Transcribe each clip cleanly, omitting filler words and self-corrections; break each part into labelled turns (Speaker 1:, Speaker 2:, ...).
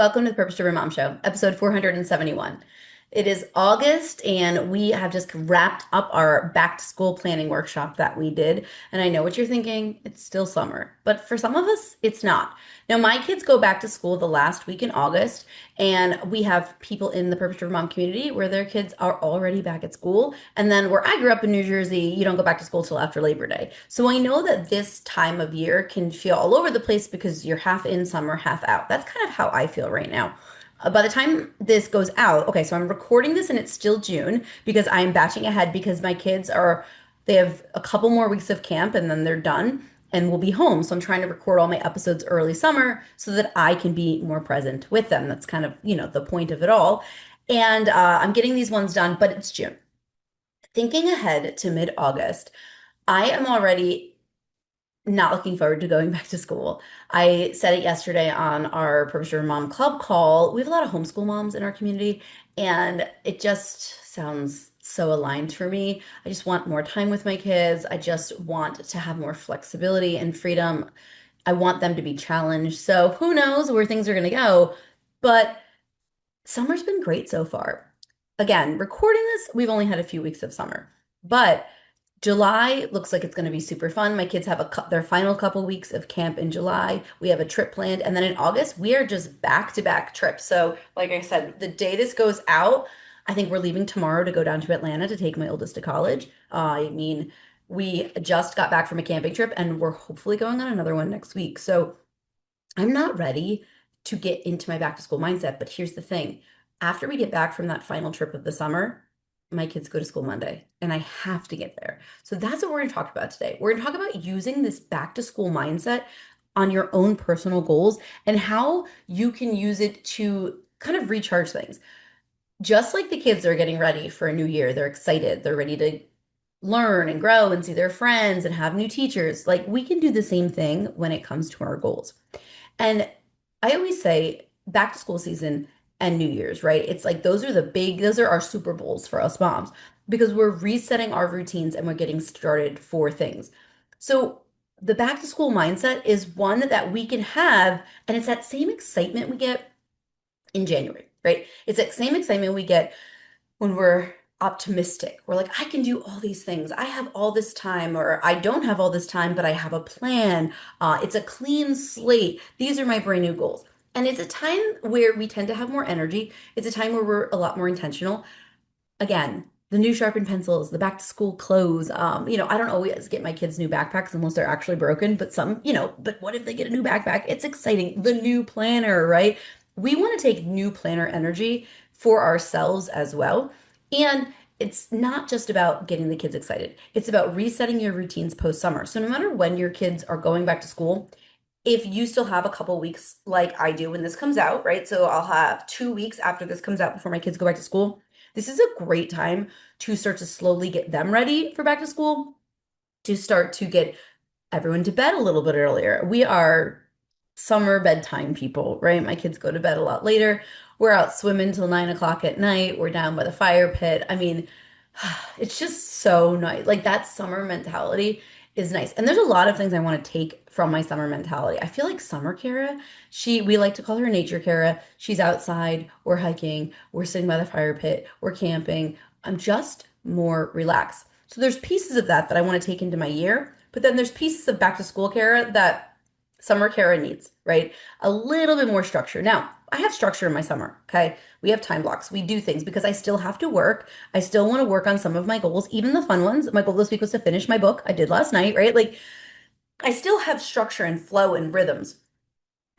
Speaker 1: Welcome to the Purpose Driven Mom Show, episode 471. It is August, and we have just wrapped up our back to school planning workshop that we did. And I know what you're thinking, it's still summer, but for some of us, it's not. Now, my kids go back to school the last week in August, and we have people in the Purpose Driven Mom community where their kids are already back at school. And then where I grew up in New Jersey, you don't go back to school till after Labor Day. So I know that this time of year can feel all over the place because you're half in summer, half out. That's kind of how I feel right now. By the time this goes out, okay, so I'm recording this and it's still June because I'm batching ahead because my kids they have a couple more weeks of camp and then they're done and we'll be home. So I'm trying to record all my episodes early summer so that I can be more present with them. That's kind of, the point of it all. And I'm getting these ones done, but it's June. Thinking ahead to mid-August, I am already not looking forward to going back to school. I said it yesterday on our Purpose Driven Mom Club call. We have a lot of homeschool moms in our community, and it just sounds so aligned for me. I just want more time with my kids. I just want to have more flexibility and freedom. I want them to be challenged. So who knows where things are going to go, but summer's been great so far. Again, recording this, we've only had a few weeks of summer, but July looks like it's going to be super fun. My kids have their final couple weeks of camp in July. We have a trip planned. And then in August, we are just back-to-back trips. So, like I said, the day this goes out, I think we're leaving tomorrow to go down to Atlanta to take my oldest to college. We just got back from a camping trip and we're hopefully going on another one next week. So, I'm not ready to get into my back to school mindset, but here's the thing. After we get back from that final trip of the summer, my kids go to school Monday and I have to get there. So that's what we're going to talk about today. We're going to talk about using this back to school mindset on your own personal goals and how you can use it to kind of recharge things. Just like the kids are getting ready for a new year, they're excited, they're ready to learn and grow and see their friends and have new teachers. Like we can do the same thing when it comes to our goals. And I always say back to school season and New Year's, right? It's like those are our Super Bowls for us moms because we're resetting our routines and we're getting started for things. So the back to school mindset is one that we can have, and it's that same excitement we get in January, right? It's that same excitement we get when we're optimistic. We're like, I can do all these things. I have all this time, or I don't have all this time, but I have a plan. It's a clean slate. These are my brand new goals. And it's a time where we tend to have more energy. It's a time where we're a lot more intentional. Again, the new sharpened pencils, the back to school clothes. I don't always get my kids new backpacks unless they're actually broken, but but what if they get a new backpack? It's exciting. The new planner, right? We want to take new planner energy for ourselves as well. And it's not just about getting the kids excited. It's about resetting your routines post summer. So no matter when your kids are going back to school, if you still have a couple weeks like I do when this comes out, right? So I'll have 2 weeks after this comes out before my kids go back to school. This is a great time to start to slowly get them ready for back to school, to start to get everyone to bed a little bit earlier. We are summer bedtime people, right? My kids go to bed a lot later. We're out swimming till 9 o'clock at night. We're down by the fire pit. I mean, it's just so nice. Like that summer mentality is nice. And there's a lot of things I want to take from my summer mentality. I feel like summer Cara, we like to call her nature Cara. She's outside, we're hiking, we're sitting by the fire pit, we're camping. I'm just more relaxed. So there's pieces of that I want to take into my year, but then there's pieces of back to school Cara that summer Cara needs, right? A little bit more structure. Now, I have structure in my summer, okay? We have time blocks. We do things because I still have to work. I still want to work on some of my goals, even the fun ones. My goal this week was to finish my book. I did last night, right? Like I still have structure and flow and rhythms,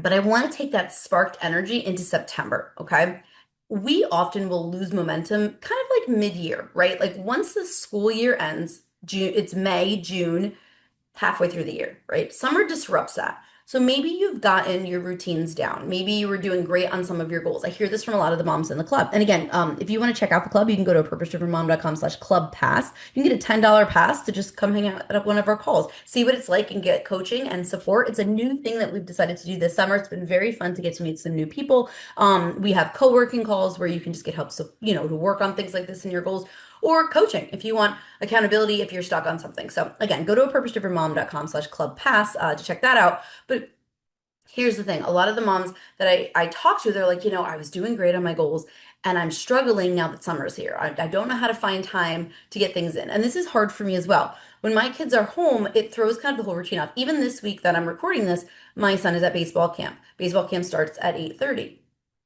Speaker 1: but I want to take that sparked energy into September, okay? We often will lose momentum kind of like mid-year, right? Like once the school year ends, June, it's May, June, halfway through the year, right? Summer disrupts that. So maybe you've gotten your routines down. Maybe you were doing great on some of your goals. I hear this from a lot of the moms in the club. And again, if you want to check out the club, you can go to purposedrivenmom.com/club pass. You can get a $10 pass to just come hang out at one of our calls, see what it's like and get coaching and support. It's a new thing that we've decided to do this summer. It's been very fun to get to meet some new people. We have co-working calls where you can just get help, so, to work on things like this in your goals or coaching if you want accountability if you're stuck on something. So again, go to purposedrivenmom.com/club pass to check that out. But Here's the thing. A lot of the moms that I talk to, they're like, I was doing great on my goals and I'm struggling now that summer's here. I don't know how to find time to get things in. And this is hard for me as well. When my kids are home, it throws kind of the whole routine off. Even this week that I'm recording this, my son is at baseball camp. Baseball camp starts at 8:30.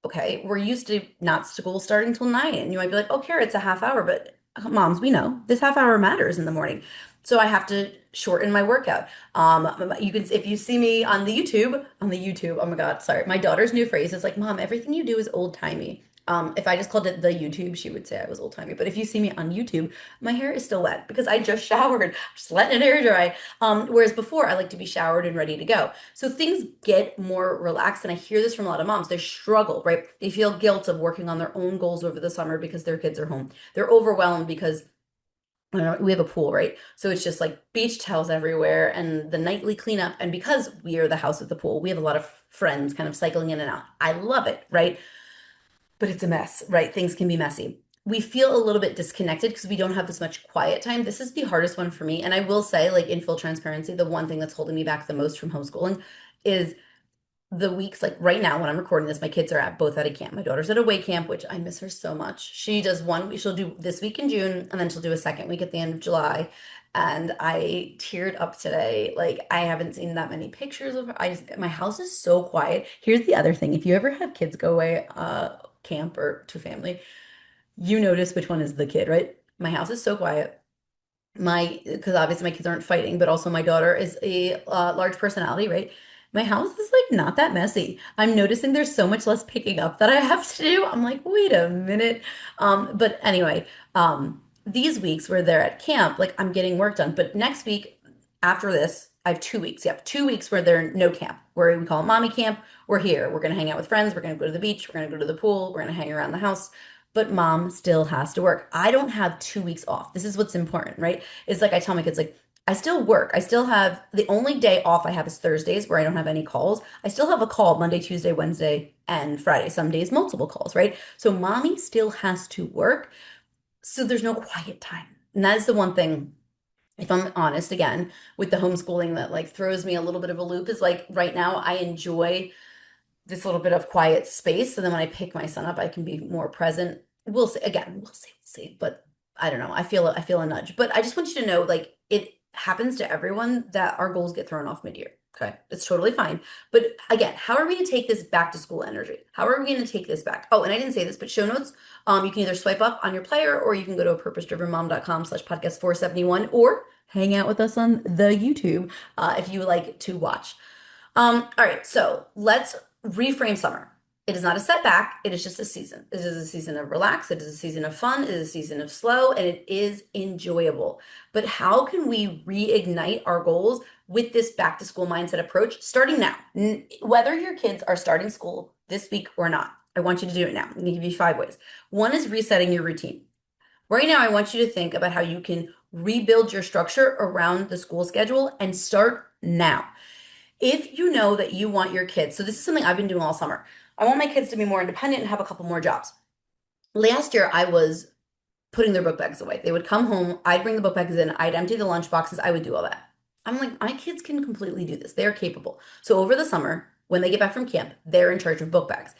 Speaker 1: Okay, we're used to not school starting till 9. And you might be like, oh, Kara, it's a half hour. But moms, we know this half hour matters in the morning. So I have to shorten my workout. You can, if you see me on the YouTube, oh my God, sorry. My daughter's new phrase is like, Mom, everything you do is old timey. If I just called it the YouTube, she would say I was old timey. But if you see me on YouTube, my hair is still wet because I just showered, just letting it air dry. Whereas before, I like to be showered and ready to go. So things get more relaxed. And I hear this from a lot of moms. They struggle, right? They feel guilt of working on their own goals over the summer because their kids are home. They're overwhelmed because we have a pool, right? So it's just like beach towels everywhere and the nightly cleanup. And because we are the house with the pool, we have a lot of friends kind of cycling in and out. I love it, right? But it's a mess, right? Things can be messy. We feel a little bit disconnected because we don't have this much quiet time. This is the hardest one for me. And I will say, like, in full transparency, the one thing that's holding me back the most from homeschooling is the weeks, like right now when I'm recording this, my kids are at both at a camp. My daughter's at a way camp, which I miss her so much. She does one week, she'll do this week in June, and then she'll do a second week at the end of July. And I teared up today. Like I haven't seen that many pictures of her. My house is so quiet. Here's the other thing. If you ever have kids go away camp or to family, you notice which one is the kid, right? My house is so quiet. Because obviously my kids aren't fighting, but also my daughter is a large personality, right? My house is like not that messy. I'm noticing there's so much less picking up that I have to do. I'm like, wait a minute. But anyway, these weeks where they're at camp, like I'm getting work done. But next week, after this, I have 2 weeks. Yep, 2 weeks where they're no camp, where we call it mommy camp. We're here. We're gonna hang out with friends. We're gonna go to the beach. We're gonna go to the pool. We're gonna hang around the house. But mom still has to work. I don't have 2 weeks off. This is what's important, right? It's like I tell my kids, like, I still work. I still have the only day off I have is Thursdays where I don't have any calls. I still have a call Monday, Tuesday, Wednesday, and Friday. Some days, multiple calls, right? So mommy still has to work. So there's no quiet time. And that is the one thing, if I'm honest again, with the homeschooling that like throws me a little bit of a loop is like right now I enjoy this little bit of quiet space. So then when I pick my son up, I can be more present. We'll see. Again, we'll see. But I don't know. I feel a nudge. But I just want you to know, like, it happens to everyone that our goals get thrown off mid-year. Okay. It's totally fine. But again, how are we going to take this back to school energy? How are we going to take this back? Oh, and I didn't say this, but show notes, you can either swipe up on your player or you can go to purposedrivenmom.com/podcast 471 or hang out with us on the YouTube if you like to watch. All right, so let's reframe summer. It is not a setback, it is just a season. It is a season of relax, it is a season of fun, it is a season of slow, and it is enjoyable. But how can we reignite our goals with this back to school mindset approach starting now? Whether your kids are starting school this week or not, I want you to do it now. I'm gonna give you 5 ways. One is resetting your routine. Right now, I want you to think about how you can rebuild your structure around the school schedule and start now. If you know that you want your kids, so this is something I've been doing all summer. I want my kids to be more independent and have a couple more jobs. Last year, I was putting their book bags away. They would come home, I'd bring the book bags in, I'd empty the lunch boxes, I would do all that. I'm like, my kids can completely do this. They're capable. So over the summer, when they get back from camp, they're in charge of book bags.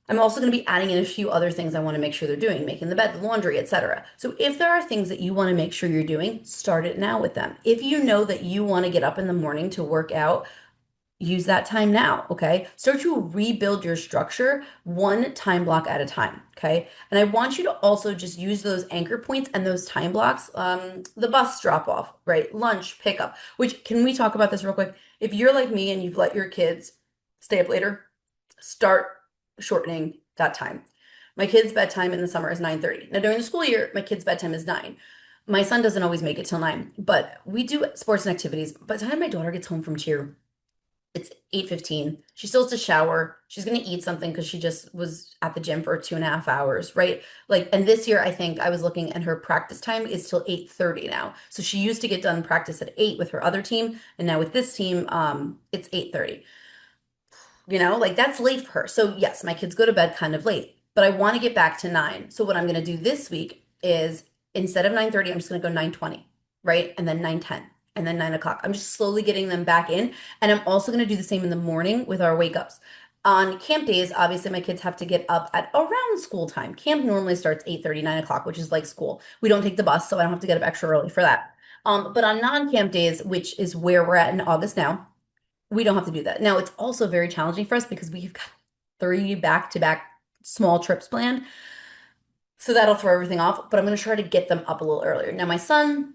Speaker 1: I'm also going to be adding in a few other things I want to make sure they're doing, making the bed, the laundry, etc. So if there are things that you want to make sure you're doing, start it now with them. If you know that you want to get up in the morning to work out, use that time now, okay? Start to rebuild your structure one time block at a time, okay? And I want you to also just use those anchor points and those time blocks, the bus drop off, right? Lunch pickup, which can we talk about this real quick? If you're like me and you've let your kids stay up later, start shortening that time. My kid's bedtime in the summer is 9:30. Now during the school year, my kid's bedtime is 9. My son doesn't always make it till 9, but we do sports and activities. By the time my daughter gets home from cheer, it's 8:15. She still has to shower. She's gonna eat something because she just was at the gym for 2.5 hours, right? Like, and this year I think I was looking and her practice time is till 8:30 now. So she used to get done practice at 8 with her other team, and now with this team, it's 8:30. Like that's late for her. So yes, my kids go to bed kind of late, but I want to get back to 9. So what I'm going to do this week is instead of 9:30, I'm just going to go 9:20, right? And then 9:10 and then 9 o'clock. I'm just slowly getting them back in. And I'm also going to do the same in the morning with our wake ups. On camp days, obviously my kids have to get up at around school time. Camp normally starts 8:30, 9 o'clock, which is like school. We don't take the bus, so I don't have to get up extra early for that. But on non-camp days, which is where we're at in August now, we don't have to do that. Now, it's also very challenging for us because we've got three back-to-back small trips planned. So that'll throw everything off, but I'm going to try to get them up a little earlier. Now, my son,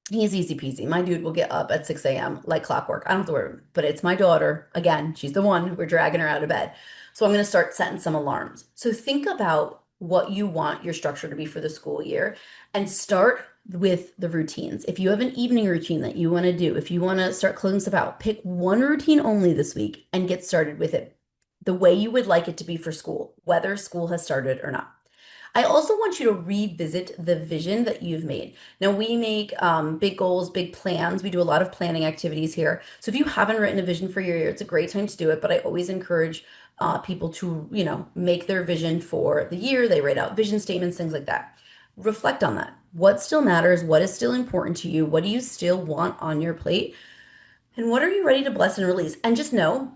Speaker 1: he's easy peasy. My dude will get up at 6 a.m. like clockwork. I don't have to worry, but it's my daughter. Again, she's the one. We're dragging her out of bed. So I'm going to start setting some alarms. So think about what you want your structure to be for the school year and start with the routines. If you have an evening routine that you want to do, if you want to start closing stuff out, pick one routine only this week and get started with it the way you would like it to be for school, whether school has started or not. I also want you to revisit the vision that you've made. Now, we make big goals, big plans. We do a lot of planning activities here. So if you haven't written a vision for your year, it's a great time to do it. But I always encourage people to, make their vision for the year. They write out vision statements, things like that. Reflect on that. What still matters? What is still important to you? What do you still want on your plate? And what are you ready to bless and release? And just know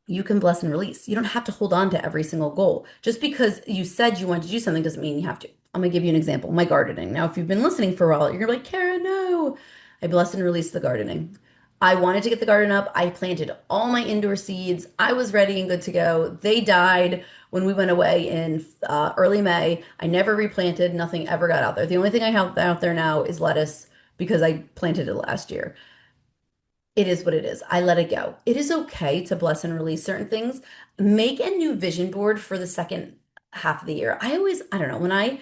Speaker 1: you can bless and release. You don't have to hold on to every single goal. Just because you said you want to do something doesn't mean you have to. I'm gonna give you an example. My gardening. Now, if you've been listening for a while, you're gonna be like, Cara, no. I blessed and released the gardening. I wanted to get the garden up. I planted all my indoor seeds. I was ready and good to go. They died when we went away in early May. I never replanted. Nothing ever got out there. The only thing I have out there now is lettuce because I planted it last year. It is what it is. I let it go. It is okay to bless and release certain things. Make a new vision board for the second half of the year. I don't know, when I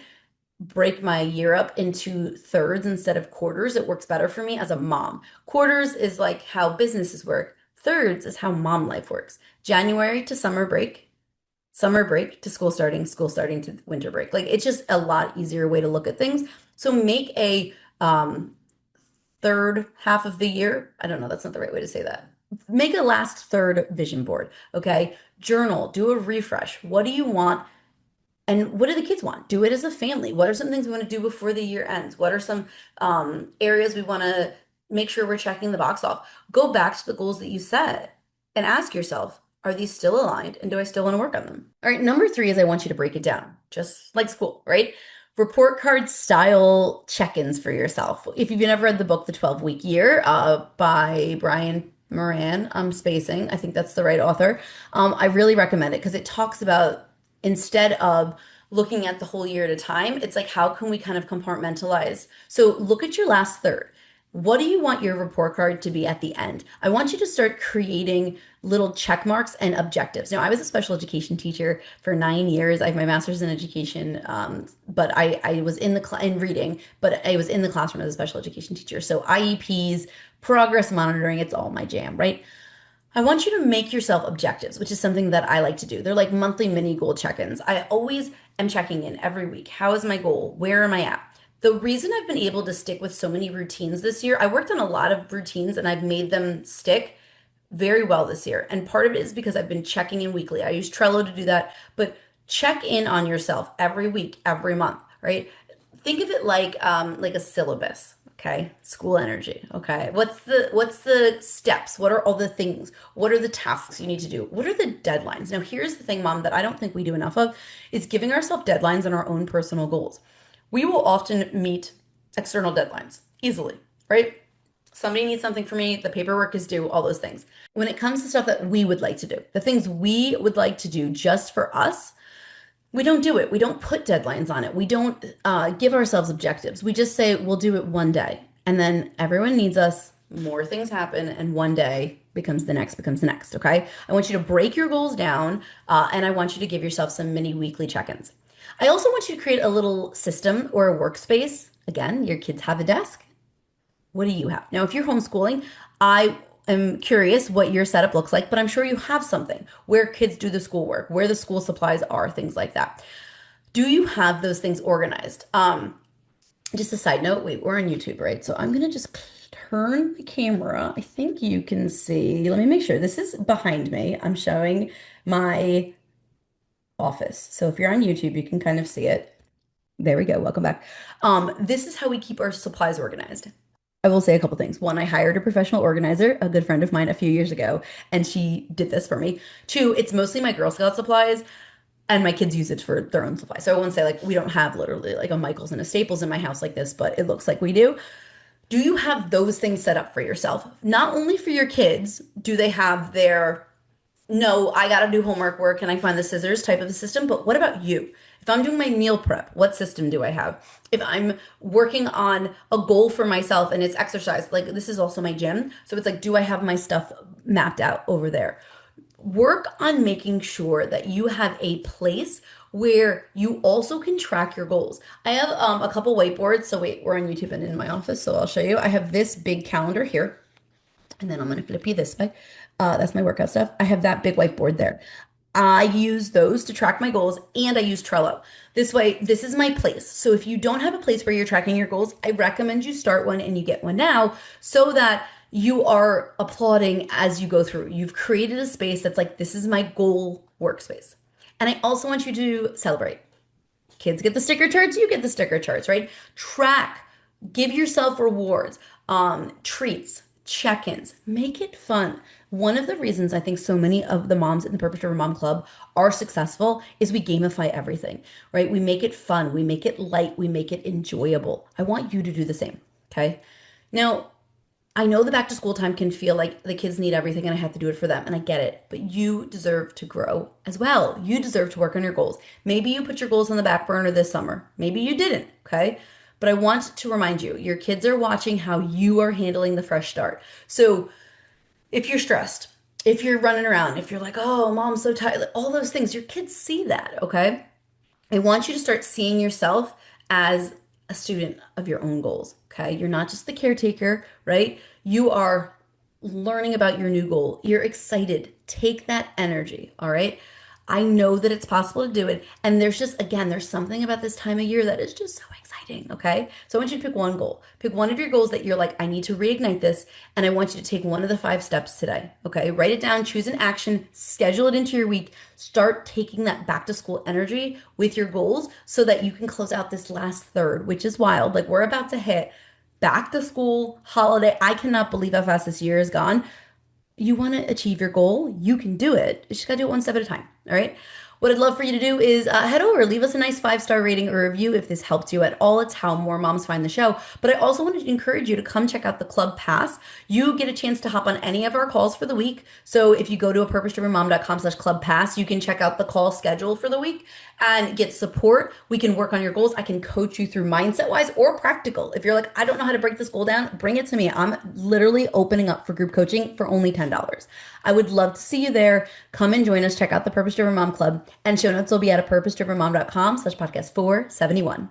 Speaker 1: break my year up into thirds instead of quarters, it works better for me as a mom. Quarters is like how businesses work, thirds is how mom life works. January to summer break to school starting to winter break. Like it's just a lot easier way to look at things. So make a third half of the year. I don't know, that's not the right way to say that. Make a last third vision board, okay? Journal, do a refresh. What do you want? And what do the kids want? Do it as a family. What are some things we want to do before the year ends? What are some areas we want to make sure we're checking the box off? Go back to the goals that you set and ask yourself, are these still aligned? And do I still want to work on them? All right, number three is I want you to break it down, just like school, right? Report card style check-ins for yourself. If you've never read the book, The 12-Week Year, by Brian Moran, I'm spacing. I think that's the right author. I really recommend it because it talks about instead of looking at the whole year at a time, it's like how can we kind of compartmentalize? So look at your last third. What do you want your report card to be at the end? I want you to start creating little check marks and objectives. Now, I was a special education teacher for 9 years. I have my master's in education, but I was in reading, but I was in the classroom as a special education teacher. So IEPs, progress monitoring, it's all my jam, right? I want you to make yourself objectives, which is something that I like to do. They're like monthly mini goal check-ins. I always am checking in every week. How is my goal? Where am I at? The reason I've been able to stick with so many routines this year, I worked on a lot of routines and I've made them stick very well this year. And part of it is because I've been checking in weekly. I use Trello to do that, but check in on yourself every week, every month, right? Think of it like a syllabus, okay? School energy, okay? What's the steps? What are all the things? What are the tasks you need to do? What are the deadlines? Now, here's the thing, Mom, that I don't think we do enough of is giving ourselves deadlines on our own personal goals. We will often meet external deadlines easily, right? Somebody needs something for me, the paperwork is due, all those things. When it comes to stuff that we would like to do, the things we would like to do just for us, we don't do it. We don't put deadlines on it. We don't give ourselves objectives. We just say we'll do it one day. And then everyone needs us, more things happen, and one day becomes the next, okay? I want you to break your goals down, and I want you to give yourself some mini weekly check-ins. I also want you to create a little system or a workspace. Again, your kids have a desk. What do you have? Now, if you're homeschooling, I am curious what your setup looks like, but I'm sure you have something where kids do the schoolwork, where the school supplies are, things like that. Do you have those things organized? Just a side note, wait, we're on YouTube, right? So I'm gonna just turn the camera. I think you can see. Let me make sure. This is behind me. I'm showing my office. So if you're on YouTube, you can kind of see it. There we go. Welcome back. This is how we keep our supplies organized. I will say a couple things. One, I hired a professional organizer, a good friend of mine, a few years ago, and she did this for me. Two, it's mostly my Girl Scout supplies, and my kids use it for their own supplies. So I wouldn't say like we don't have literally like a Michaels and a Staples in my house like this, but it looks like we do. Do you have those things set up for yourself? Not only for your kids, do they have their no, I got to do homework, where can I find the scissors type of a system, but what about you? If I'm doing my meal prep, what system do I have? If I'm working on a goal for myself and it's exercise, like this is also my gym. So it's like, do I have my stuff mapped out over there? Work on making sure that you have a place where you also can track your goals. I have a couple whiteboards. So wait, we're on YouTube and in my office, so I'll show you. I have this big calendar here, and then I'm going to flip you this way. That's my workout stuff. I have that big whiteboard there. I use those to track my goals, and I use Trello. This way, this is my place. So if you don't have a place where you're tracking your goals, I recommend you start one and you get one now so that you are applauding as you go through. You've created a space that's like, this is my goal workspace. And I also want you to celebrate. Kids get the sticker charts, you get the sticker charts, right? Track, give yourself rewards, treats, check-ins, make it fun. One of the reasons I think so many of the moms in the Purpose Driven Mom Club are successful is we gamify everything, right? We make it fun, we make it light, we make it enjoyable. I want you to do the same, okay? Now, I know the back to school time can feel like the kids need everything and I have to do it for them, and I get it, but you deserve to grow as well. You deserve to work on your goals. Maybe you put your goals on the back burner this summer. Maybe you didn't, okay? But I want to remind you, your kids are watching how you are handling the fresh start. So if you're stressed, if you're running around, if you're like, oh, mom's so tired, like, all those things, your kids see that, okay? I want you to start seeing yourself as a student of your own goals, okay? You're not just the caretaker, right? You are learning about your new goal. You're excited. Take that energy, all right? I know that it's possible to do it. And there's just, again, there's something about this time of year that is just so exciting, okay? So I want you to pick one goal. Pick one of your goals that you're like, I need to reignite this. And I want you to take one of the 5 steps today, okay? Write it down, choose an action, schedule it into your week. Start taking that back to school energy with your goals so that you can close out this last third, which is wild. Like we're about to hit back to school holiday. I cannot believe how fast this year is gone. You want to achieve your goal, you can do it. You just got to do it one step at a time. All right. What I'd love for you to do is head over, leave us a nice 5-star rating or review if this helped you at all. It's how more moms find the show. But I also want to encourage you to come check out the Club Pass. You get a chance to hop on any of our calls for the week. So if you go to a purposedrivenmom.com/club pass, you can check out the call schedule for the week and get support. We can work on your goals. I can coach you through mindset wise or practical. If you're like, I don't know how to break this goal down, bring it to me. I'm literally opening up for group coaching for only $10. I would love to see you there. Come and join us. Check out the Purpose Driven Mom Club, and show notes will be at a purposedrivenmom.com/podcast 471.